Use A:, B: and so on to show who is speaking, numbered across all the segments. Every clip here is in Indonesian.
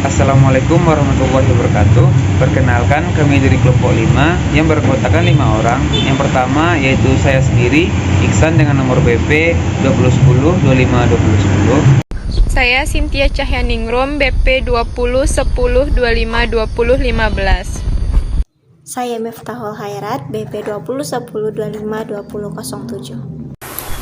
A: Assalamualaikum warahmatullahi wabarakatuh. Perkenalkan, kami dari kelompok 5 yang beranggotakan 5 orang. Yang pertama yaitu saya sendiri, Iksan, dengan nomor BP 2010 25 2010.
B: Saya Cynthia Cahyaningrum, BP 20 10 25 20 15.
C: Saya Miftahul Khairat, BP 20 10 25 20 07.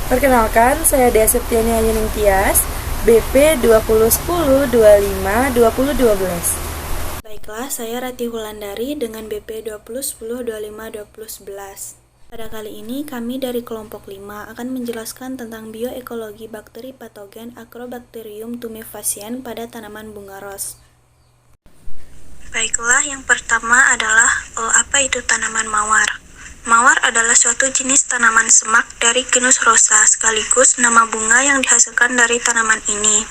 D: Perkenalkan, saya Dea Septiani Ayuning Tias, BP 20 10 25 20 12.
C: Baiklah, saya Rati Wulandari dengan BP 20 10 25 20 11. Pada kali ini, kami dari kelompok 5 akan menjelaskan tentang bioekologi bakteri patogen Agrobacterium tumefaciens pada tanaman bunga ros. Baiklah, yang pertama adalah apa itu tanaman mawar. Mawar adalah suatu jenis tanaman semak dari genus Rosa, sekaligus nama bunga yang dihasilkan dari tanaman ini.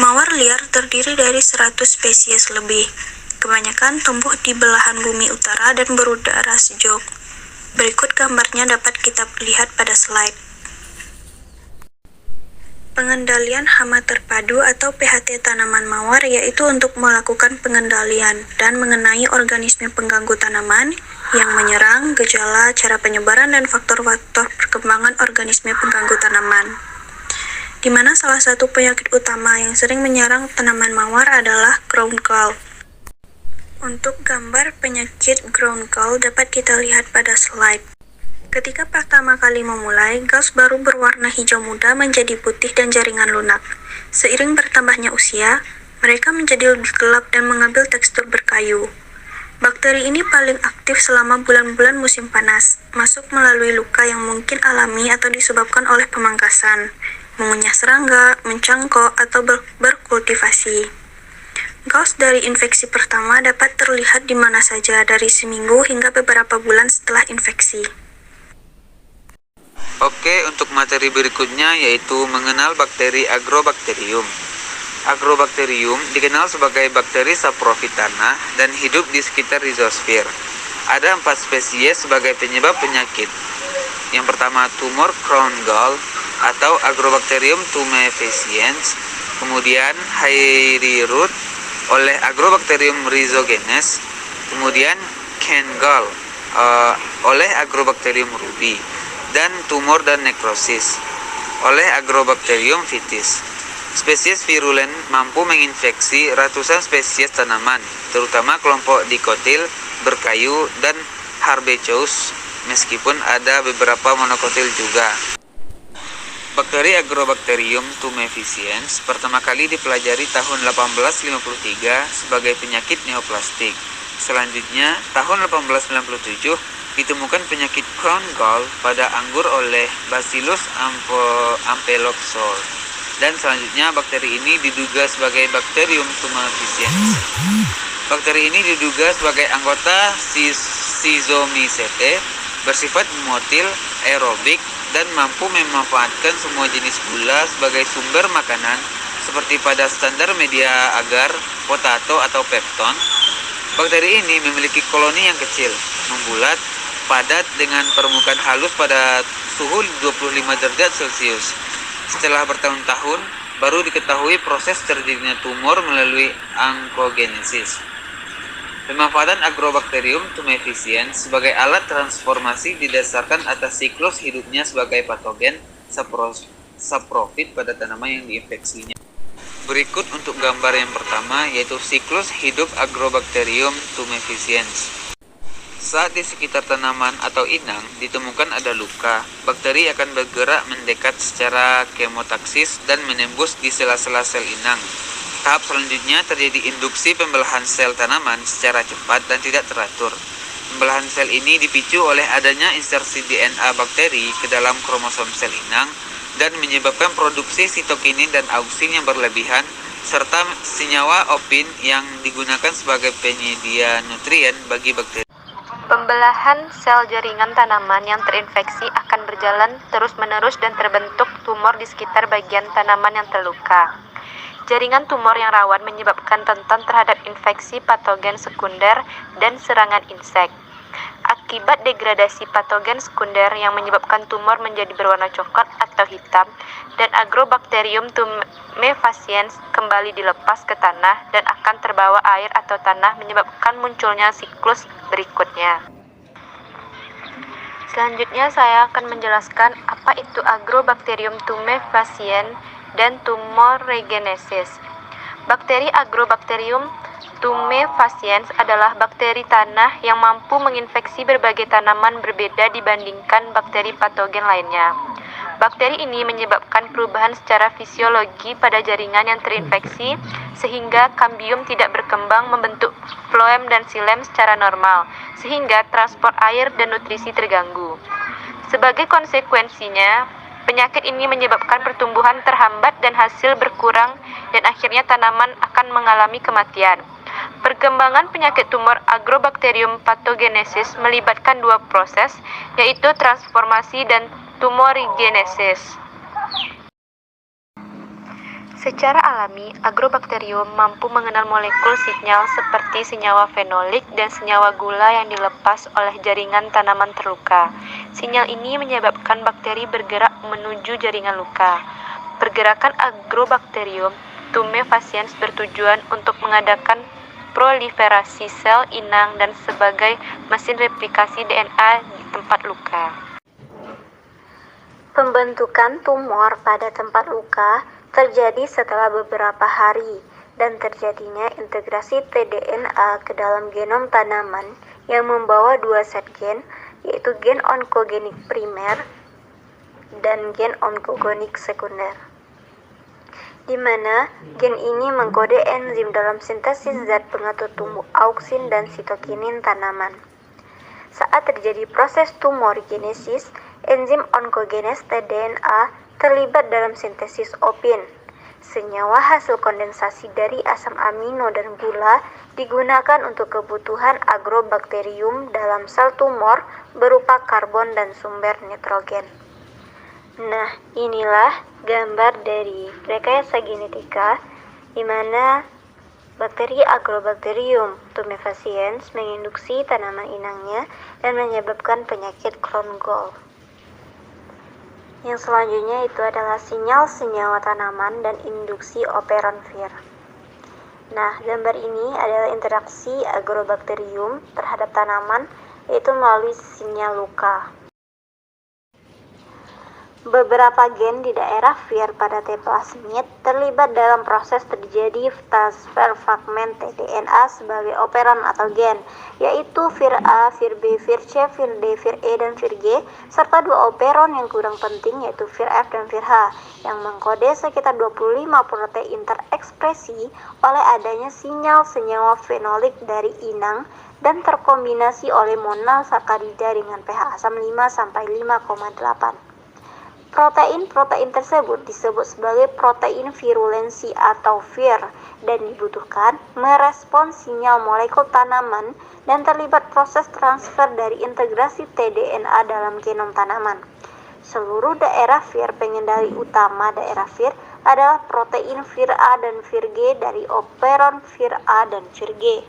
C: Mawar liar terdiri dari 100 spesies lebih. Kebanyakan tumbuh di belahan bumi utara dan berudara sejuk. Berikut gambarnya dapat kita lihat pada slide. Pengendalian hama terpadu atau PHT tanaman mawar yaitu untuk melakukan pengendalian dan mengenai organisme pengganggu tanaman yang menyerang, gejala, cara penyebaran, dan faktor-faktor perkembangan organisme pengganggu tanaman. Di mana salah satu penyakit utama yang sering menyerang tanaman mawar adalah ground gall. Untuk gambar penyakit ground gall dapat kita lihat pada slide. Ketika pertama kali memulai, gauss baru berwarna hijau muda menjadi putih dan jaringan lunak. Seiring bertambahnya usia, mereka menjadi lebih gelap dan mengambil tekstur berkayu. Bakteri ini paling aktif selama bulan-bulan musim panas, masuk melalui luka yang mungkin alami atau disebabkan oleh pemangkasan, mengunyah serangga, mencangkok, atau berkultivasi. Gauss dari infeksi pertama dapat terlihat di mana saja dari seminggu hingga beberapa bulan setelah infeksi.
A: Oke, untuk materi berikutnya yaitu mengenal bakteri Agrobacterium. Agrobacterium dikenal sebagai bakteri saprofit tanah dan hidup di sekitar rhizosfer. Ada 4 spesies sebagai penyebab penyakit. Yang pertama tumor crown gall atau Agrobacterium tumefaciens, kemudian hairy root oleh Agrobacterium rhizogenes, kemudian cane gall oleh Agrobacterium ruby, dan tumor dan nekrosis oleh Agrobacterium vitis. Spesies virulen mampu menginfeksi ratusan spesies tanaman, terutama kelompok dikotil, berkayu, dan herbaceous, meskipun ada beberapa monokotil juga. Bakteri Agrobacterium tumefaciens pertama kali dipelajari tahun 1853 sebagai penyakit neoplastik. Selanjutnya, tahun 1897 ditemukan penyakit crown gall pada anggur oleh Bacillus ampelopsor, dan selanjutnya bakteri ini diduga sebagai Bacterium tumefaciens. Bakteri ini diduga sebagai anggota Schizomycete, bersifat motil, aerobik, dan mampu memanfaatkan semua jenis gula sebagai sumber makanan seperti pada standar media agar, potato, atau pepton. Bakteri ini memiliki koloni yang kecil, membulat, padat dengan permukaan halus pada suhu 25 derajat Celcius. Setelah bertahun-tahun, baru diketahui proses terjadinya tumor melalui oncogenesis. Pemanfaatan Agrobacterium tumefaciens sebagai alat transformasi didasarkan atas siklus hidupnya sebagai patogen saprofit pada tanaman yang diinfeksinya. Berikut untuk gambar yang pertama yaitu siklus hidup Agrobacterium tumefaciens. Saat di sekitar tanaman atau inang ditemukan ada luka, bakteri akan bergerak mendekat secara kemotaksis dan menembus di sela-sela sel inang. Tahap selanjutnya terjadi induksi pembelahan sel tanaman secara cepat dan tidak teratur. Pembelahan sel ini dipicu oleh adanya insersi DNA bakteri ke dalam kromosom sel inang dan menyebabkan produksi sitokinin dan auksin yang berlebihan serta senyawa opin yang digunakan sebagai penyedia nutrien bagi bakteri.
B: Pembelahan sel jaringan tanaman yang terinfeksi akan berjalan terus-menerus dan terbentuk tumor di sekitar bagian tanaman yang terluka. Jaringan tumor yang rawan menyebabkan rentan terhadap infeksi patogen sekunder dan serangan insek. Akibat degradasi patogen sekunder yang menyebabkan tumor menjadi berwarna coklat atau hitam, dan Agrobacterium tumefaciens kembali dilepas ke tanah dan akan terbawa air atau tanah menyebabkan munculnya siklus berikutnya. Selanjutnya saya akan menjelaskan apa itu Agrobacterium tumefaciens dan tumorigenesis. Bakteri Agrobacterium tumefaciens adalah bakteri tanah yang mampu menginfeksi berbagai tanaman berbeda dibandingkan bakteri patogen lainnya. Bakteri ini menyebabkan perubahan secara fisiologi pada jaringan yang terinfeksi sehingga kambium tidak berkembang membentuk floem dan xilem secara normal, sehingga transport air dan nutrisi terganggu. Sebagai konsekuensinya, penyakit ini menyebabkan pertumbuhan terhambat dan hasil berkurang dan akhirnya tanaman akan mengalami kematian. Perkembangan penyakit tumor Agrobacterium pathogenesis melibatkan dua proses, yaitu transformasi dan tumorigenesis. Secara alami, Agrobacterium mampu mengenal molekul sinyal seperti senyawa fenolik dan senyawa gula yang dilepas oleh jaringan tanaman terluka. Sinyal ini menyebabkan bakteri bergerak menuju jaringan luka. Pergerakan Agrobacterium tumefaciens bertujuan untuk mengadakan proliferasi sel inang dan sebagai mesin replikasi DNA di tempat luka.
C: Pembentukan tumor pada tempat luka terjadi setelah beberapa hari dan terjadinya integrasi tDNA ke dalam genom tanaman yang membawa dua set gen, yaitu gen onkogenik primer dan gen onkogenik sekunder, di mana gen ini mengkode enzim dalam sintesis zat pengatur tumbuh auksin dan sitokinin tanaman. Saat terjadi proses tumorigenesis, enzim onkogenes tDNA terlibat dalam sintesis opin. Senyawa hasil kondensasi dari asam amino dan gula digunakan untuk kebutuhan Agrobacterium dalam sel tumor berupa karbon dan sumber nitrogen. Nah, inilah gambar dari rekayasa genetika di mana bakteri Agrobacterium tumefaciens menginduksi tanaman inangnya dan menyebabkan penyakit Crohn Gall. Yang selanjutnya itu adalah sinyal senyawa tanaman dan induksi operon Vir. Nah, gambar ini adalah interaksi Agrobacterium terhadap tanaman, yaitu melalui sinyal luka. Beberapa gen di daerah Vir pada T plasmid terlibat dalam proses terjadi transfer fragmen tDNA sebagai operon atau gen, yaitu Vir A, Vir B, Vir C, Vir D, Vir E, dan Vir G, serta dua operon yang kurang penting yaitu Vir F dan Vir H, yang mengkode sekitar 25 protein terekspresi oleh adanya sinyal senyawa fenolik dari inang dan terkombinasi oleh monosakarida dengan pH asam 5-5,8. Protein-protein tersebut disebut sebagai protein virulensi atau Vir dan dibutuhkan merespons sinyal molekul tanaman dan terlibat proses transfer dari integrasi tDNA dalam genom tanaman. Seluruh daerah Vir pengendali utama daerah Vir adalah protein Vir A dan Vir G dari operon Vir A dan Vir G.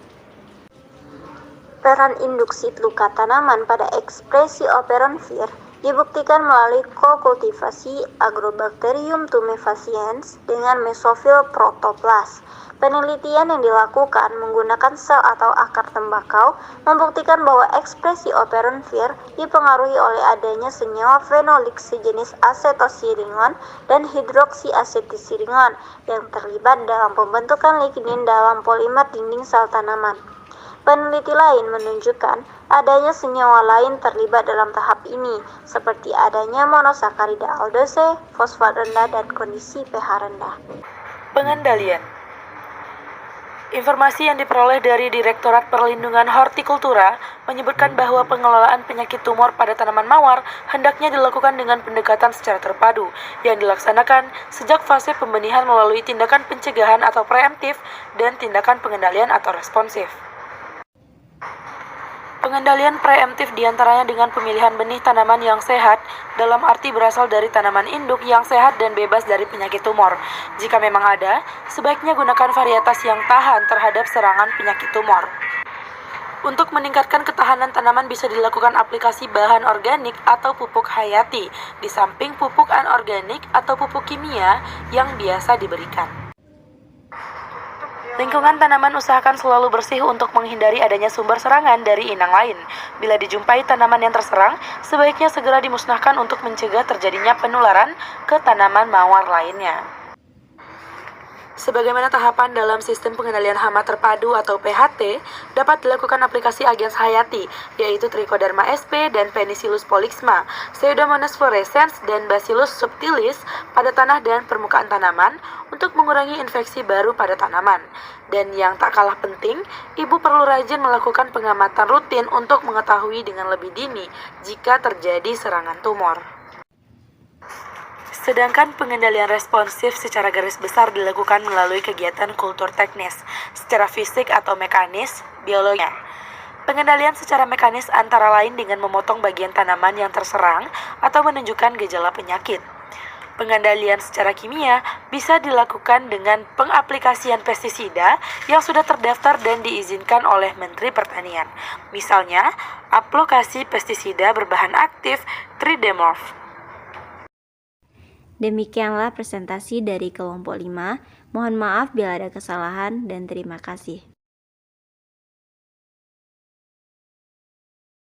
C: Peran induksi luka tanaman pada ekspresi operon Vir dibuktikan melalui kokultivasi Agrobacterium tumefaciens dengan mesofil protoplas. Penelitian yang dilakukan menggunakan sel atau akar tembakau membuktikan bahwa ekspresi operon Vir dipengaruhi oleh adanya senyawa fenolik sejenis asetosiringon dan hidroksiasetosiringon yang terlibat dalam pembentukan lignin dalam polimer dinding sel tanaman. Peneliti lain menunjukkan adanya senyawa lain terlibat dalam tahap ini, seperti adanya monosakarida aldose, fosfat rendah, dan kondisi pH rendah.
D: Pengendalian. Informasi yang diperoleh dari Direktorat Perlindungan Hortikultura menyebutkan bahwa pengelolaan penyakit tumor pada tanaman mawar hendaknya dilakukan dengan pendekatan secara terpadu yang dilaksanakan sejak fase pembenihan melalui tindakan pencegahan atau preemptif dan tindakan pengendalian atau responsif. Pengendalian preemptif diantaranya dengan pemilihan benih tanaman yang sehat, dalam arti berasal dari tanaman induk yang sehat dan bebas dari penyakit tumor. Jika memang ada, sebaiknya gunakan varietas yang tahan terhadap serangan penyakit tumor. Untuk meningkatkan ketahanan tanaman bisa dilakukan aplikasi bahan organik atau pupuk hayati, di samping pupuk anorganik atau pupuk kimia yang biasa diberikan. Lingkungan tanaman usahakan selalu bersih untuk menghindari adanya sumber serangan dari inang lain. Bila dijumpai tanaman yang terserang, sebaiknya segera dimusnahkan untuk mencegah terjadinya penularan ke tanaman mawar lainnya. Sebagaimana tahapan dalam sistem pengendalian hama terpadu atau PHT, dapat dilakukan aplikasi agens hayati, yaitu Trichoderma sp dan Penicillus polyxma, Pseudomonas fluorescens dan Bacillus subtilis pada tanah dan permukaan tanaman untuk mengurangi infeksi baru pada tanaman. Dan yang tak kalah penting, ibu perlu rajin melakukan pengamatan rutin untuk mengetahui dengan lebih dini jika terjadi serangan tumor. Sedangkan pengendalian responsif secara garis besar dilakukan melalui kegiatan kultur teknis, secara fisik atau mekanis, biologi. Pengendalian secara mekanis antara lain dengan memotong bagian tanaman yang terserang atau menunjukkan gejala penyakit. Pengendalian secara kimia bisa dilakukan dengan pengaplikasian pestisida yang sudah terdaftar dan diizinkan oleh Menteri Pertanian. Misalnya, aplikasi pestisida berbahan aktif Tridemorph.
E: Demikianlah presentasi dari kelompok 5. Mohon maaf bila ada kesalahan dan terima kasih.